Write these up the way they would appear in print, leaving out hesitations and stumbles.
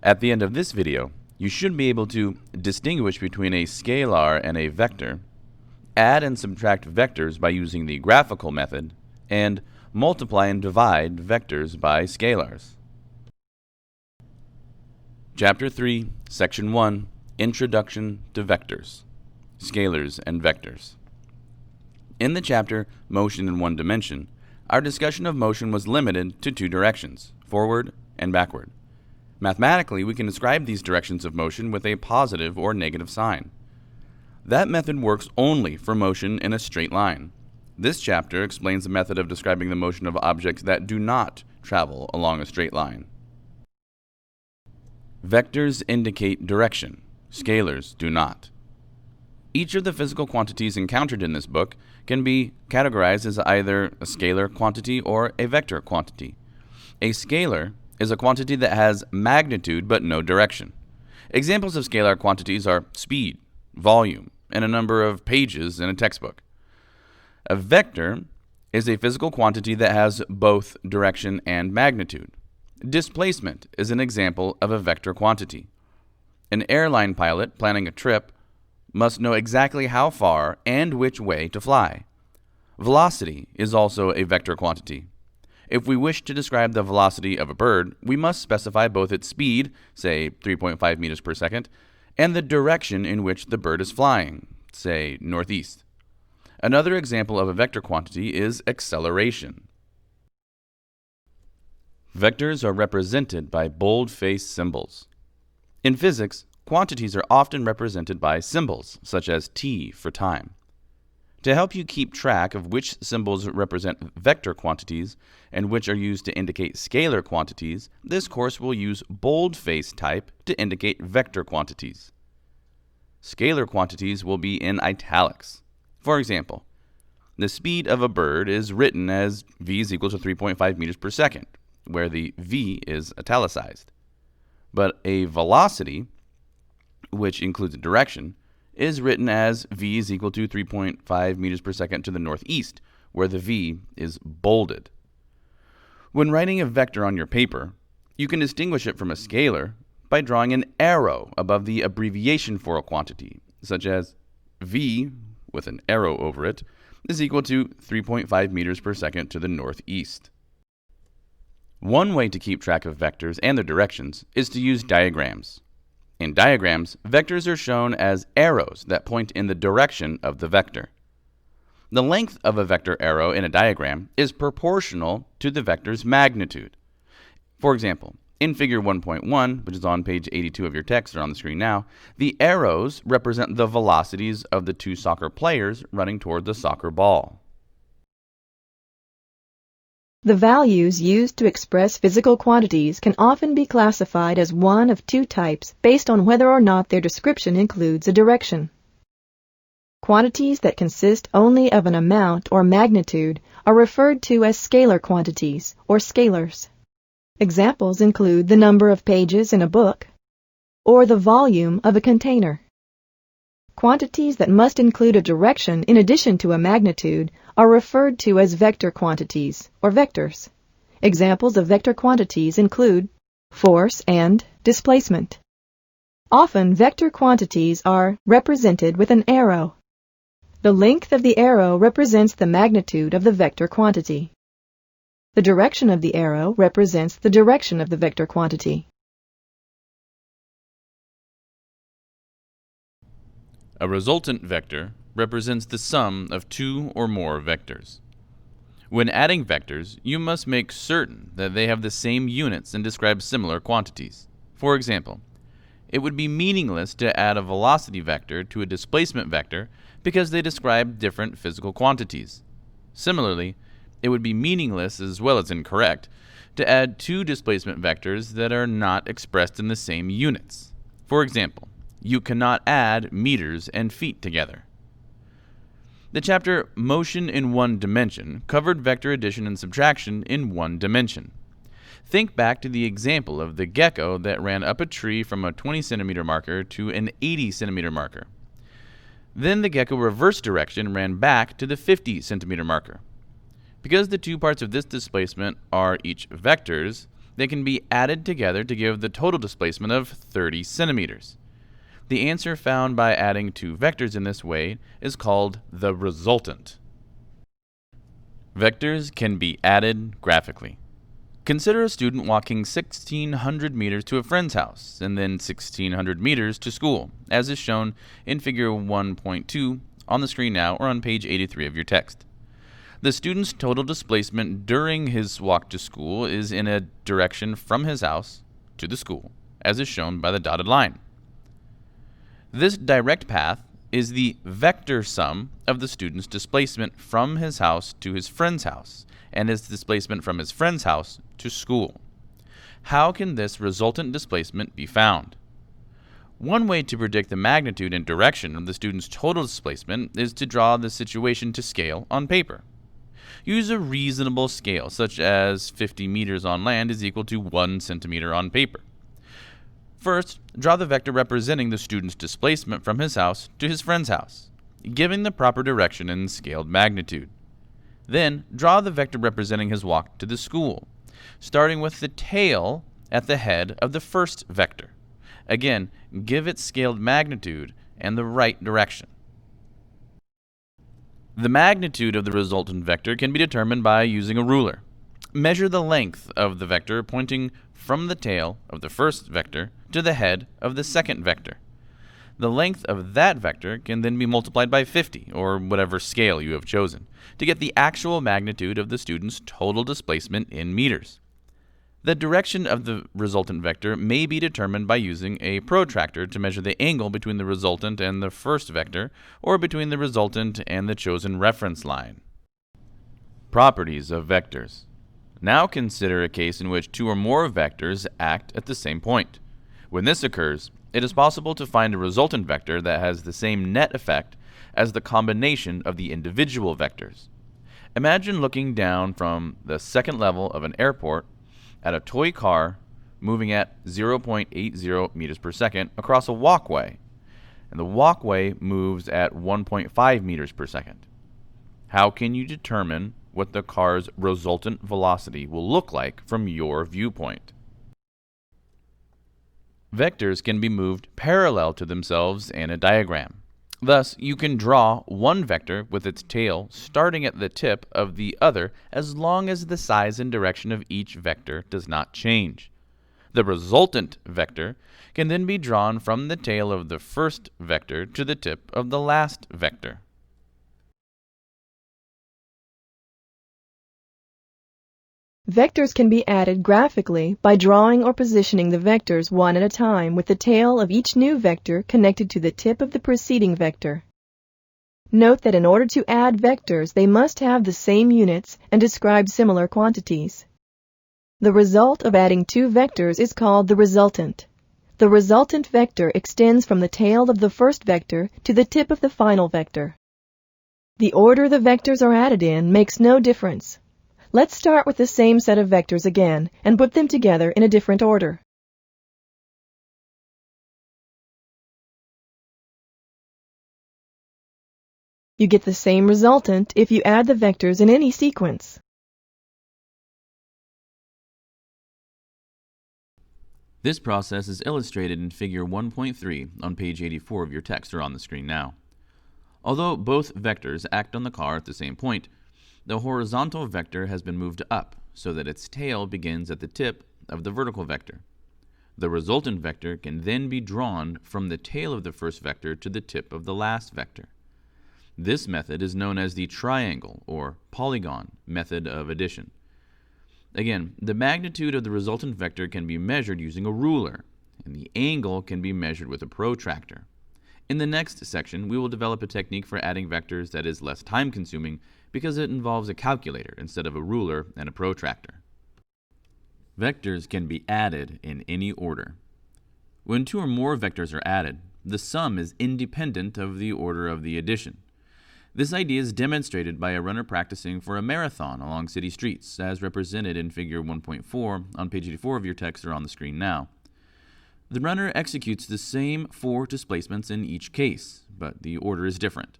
At the end of this video, you should be able to distinguish between a scalar and a vector, add and subtract vectors by using the graphical method, and multiply and divide vectors by scalars. Chapter 3, Section 1, Introduction to Vectors, Scalars and Vectors. In the chapter Motion in One Dimension, our discussion of motion was limited to two directions, forward and backward. Mathematically, we can describe these directions of motion with a positive or negative sign. That method works only for motion in a straight line. This chapter explains the method of describing the motion of objects that do not travel along a straight line. Vectors indicate direction. Scalars do not. Each of the physical quantities encountered in this book can be categorized as either a scalar quantity or a vector quantity. A scalar is a quantity that has magnitude but no direction. Examples of scalar quantities are speed, volume, and a number of pages in a textbook. A vector is a physical quantity that has both direction and magnitude. Displacement is an example of a vector quantity. An airline pilot planning a trip must know exactly how far and which way to fly. Velocity is also a vector quantity. If we wish to describe the velocity of a bird, we must specify both its speed, say 3.5 meters per second, and the direction in which the bird is flying, say northeast. Another example of a vector quantity is acceleration. Vectors are represented by bold-face symbols. In physics, quantities are often represented by symbols, such as T for time. To help you keep track of which symbols represent vector quantities and which are used to indicate scalar quantities, this course will use boldface type to indicate vector quantities. Scalar quantities will be in italics. For example, the speed of a bird is written as v is equal to 3.5 meters per second, where the v is italicized. But a velocity, which includes a direction, is written as v is equal to 3.5 meters per second to the northeast, where the v is bolded. When writing a vector on your paper, you can distinguish it from a scalar by drawing an arrow above the abbreviation for a quantity, such as v, with an arrow over it, is equal to 3.5 meters per second to the northeast. One way to keep track of vectors and their directions is to use diagrams. In diagrams, vectors are shown as arrows that point in the direction of the vector. The length of a vector arrow in a diagram is proportional to the vector's magnitude. For example, in Figure 1.1, which is on page 82 of your text or on the screen now, the arrows represent the velocities of the two soccer players running toward the soccer ball. The values used to express physical quantities can often be classified as one of two types based on whether or not their description includes a direction. Quantities that consist only of an amount or magnitude are referred to as scalar quantities or scalars. Examples include the number of pages in a book or the volume of a container. Quantities that must include a direction in addition to a magnitude are referred to as vector quantities, or vectors. Examples of vector quantities include force and displacement. Often, vector quantities are represented with an arrow. The length of the arrow represents the magnitude of the vector quantity. The direction of the arrow represents the direction of the vector quantity. A resultant vector represents the sum of two or more vectors. When adding vectors, you must make certain that they have the same units and describe similar quantities. For example, it would be meaningless to add a velocity vector to a displacement vector because they describe different physical quantities. Similarly, it would be meaningless as well as incorrect to add two displacement vectors that are not expressed in the same units. For example, you cannot add meters and feet together. The chapter Motion in One Dimension covered vector addition and subtraction in one dimension. Think back to the example of the gecko that ran up a tree from a 20 centimeter marker to an 80 centimeter marker. Then the gecko reversed direction and ran back to the 50 centimeter marker. Because the two parts of this displacement are each vectors, They can be added together to give the total displacement of 30 centimeters. The answer found by adding two vectors in this way is called the resultant. Vectors can be added graphically. Consider a student walking 1,600 meters to a friend's house and then 1,600 meters to school, as is shown in Figure 1.2 on the screen now or on page 83 of your text. The student's total displacement during his walk to school is in a direction from his house to the school, as is shown by the dotted line. This direct path is the vector sum of the student's displacement from his house to his friend's house and his displacement from his friend's house to school. How can this resultant displacement be found? One way to predict the magnitude and direction of the student's total displacement is to draw the situation to scale on paper. Use a reasonable scale, such as 50 meters on land is equal to 1 centimeter on paper. First, draw the vector representing the student's displacement from his house to his friend's house, giving the proper direction and scaled magnitude. Then, draw the vector representing his walk to the school, starting with the tail at the head of the first vector. Again, give it scaled magnitude and the right direction. The magnitude of the resultant vector can be determined by using a ruler. Measure the length of the vector pointing from the tail of the first vector to the head of the second vector. The length of that vector can then be multiplied by 50, or whatever scale you have chosen, to get the actual magnitude of the student's total displacement in meters. The direction of the resultant vector may be determined by using a protractor to measure the angle between the resultant and the first vector, or between the resultant and the chosen reference line. Properties of vectors. Now consider a case in which two or more vectors act at the same point. When this occurs, it is possible to find a resultant vector that has the same net effect as the combination of the individual vectors. Imagine looking down from the second level of an airport at a toy car moving at 0.80 meters per second across a walkway, and the walkway moves at 1.5 meters per second. How can you determine what the car's resultant velocity will look like from your viewpoint? Vectors can be moved parallel to themselves in a diagram. Thus, you can draw one vector with its tail starting at the tip of the other as long as the size and direction of each vector does not change. The resultant vector can then be drawn from the tail of the first vector to the tip of the last vector. Vectors can be added graphically by drawing or positioning the vectors one at a time with the tail of each new vector connected to the tip of the preceding vector. Note that in order to add vectors, they must have the same units and describe similar quantities. The result of adding two vectors is called the resultant. The resultant vector extends from the tail of the first vector to the tip of the final vector. The order the vectors are added in makes no difference. Let's start with the same set of vectors again and put them together in a different order. You get the same resultant if you add the vectors in any sequence. This process is illustrated in Figure 1.3 on page 84 of your text or on the screen now. Although both vectors act on the car at the same point, the horizontal vector has been moved up so that its tail begins at the tip of the vertical vector. The resultant vector can then be drawn from the tail of the first vector to the tip of the last vector. This method is known as the triangle or polygon method of addition. Again, the magnitude of the resultant vector can be measured using a ruler, and the angle can be measured with a protractor. In the next section, we will develop a technique for adding vectors that is less time-consuming because it involves a calculator instead of a ruler and a protractor. Vectors can be added in any order. When two or more vectors are added, the sum is independent of the order of the addition. This idea is demonstrated by a runner practicing for a marathon along city streets, as represented in Figure 1.4 on page 84 of your text or on the screen now. The runner executes the same 4 displacements in each case, but the order is different.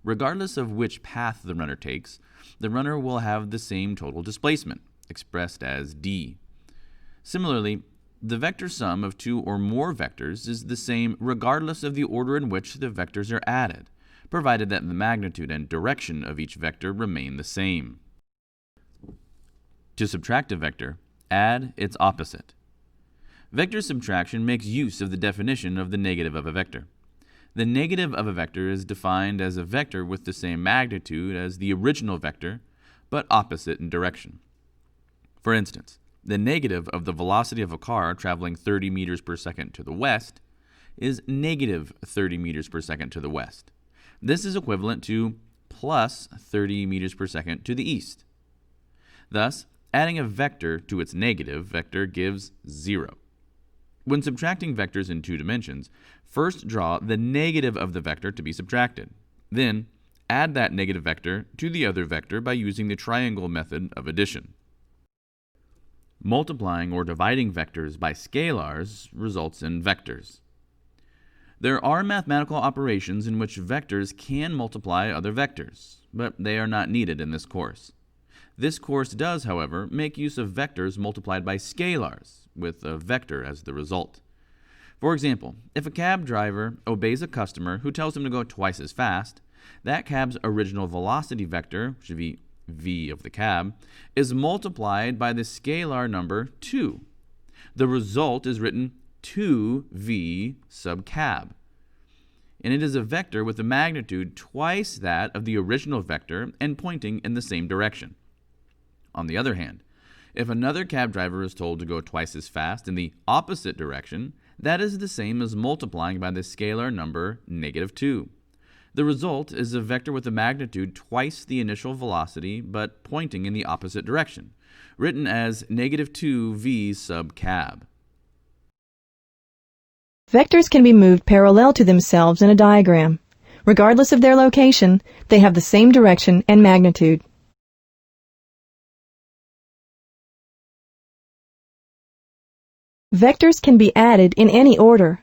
Regardless of which path the runner takes, the runner will have the same total displacement, expressed as d. Similarly, the vector sum of two or more vectors is the same regardless of the order in which the vectors are added, provided that the magnitude and direction of each vector remain the same. To subtract a vector, add its opposite. Vector subtraction makes use of the definition of the negative of a vector. The negative of a vector is defined as a vector with the same magnitude as the original vector, but opposite in direction. For instance, the negative of the velocity of a car traveling 30 meters per second to the west is negative 30 meters per second to the west. This is equivalent to plus 30 meters per second to the east. Thus, adding a vector to its negative vector gives 0. When subtracting vectors in 2 dimensions, first draw the negative of the vector to be subtracted. Then, add that negative vector to the other vector by using the triangle method of addition. Multiplying or dividing vectors by scalars results in vectors. There are mathematical operations in which vectors can multiply other vectors, but they are not needed in this course. This course does, however, make use of vectors multiplied by scalars, with a vector as the result. For example, if a cab driver obeys a customer who tells him to go twice as fast, that cab's original velocity vector, which would be v of the cab, is multiplied by the scalar number 2. The result is written 2v sub cab, and it is a vector with a magnitude twice that of the original vector and pointing in the same direction. On the other hand, if another cab driver is told to go twice as fast in the opposite direction, that is the same as multiplying by the scalar number -2. The result is a vector with a magnitude twice the initial velocity but pointing in the opposite direction, written as -2v sub cab. Vectors can be moved parallel to themselves in a diagram. Regardless of their location, they have the same direction and magnitude. Vectors can be added in any order.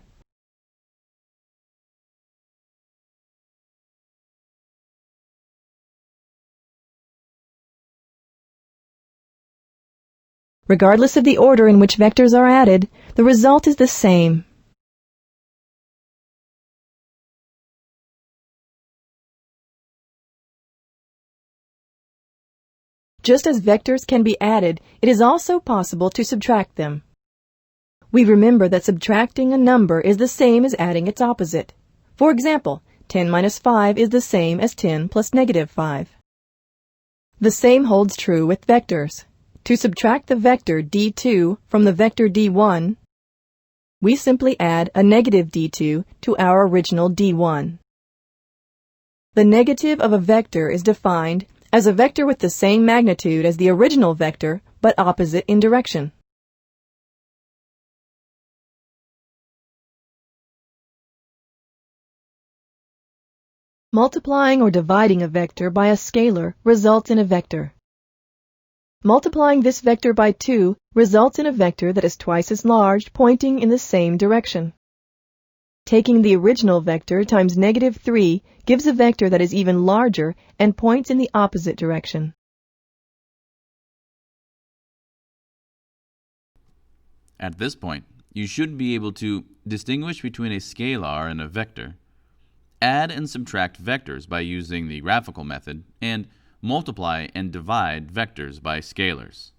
Regardless of the order in which vectors are added, the result is the same. Just as vectors can be added, it is also possible to subtract them. We remember that subtracting a number is the same as adding its opposite. For example, 10 minus 5 is the same as 10 plus -5. The same holds true with vectors. To subtract the vector d2 from the vector d1, we simply add a negative d2 to our original d1. The negative of a vector is defined as a vector with the same magnitude as the original vector, but opposite in direction. Multiplying or dividing a vector by a scalar results in a vector. Multiplying this vector by 2 results in a vector that is twice as large, pointing in the same direction. Taking the original vector times -3 gives a vector that is even larger and points in the opposite direction. At this point, you should be able to distinguish between a scalar and a vector, add and subtract vectors by using the graphical method, and multiply and divide vectors by scalars.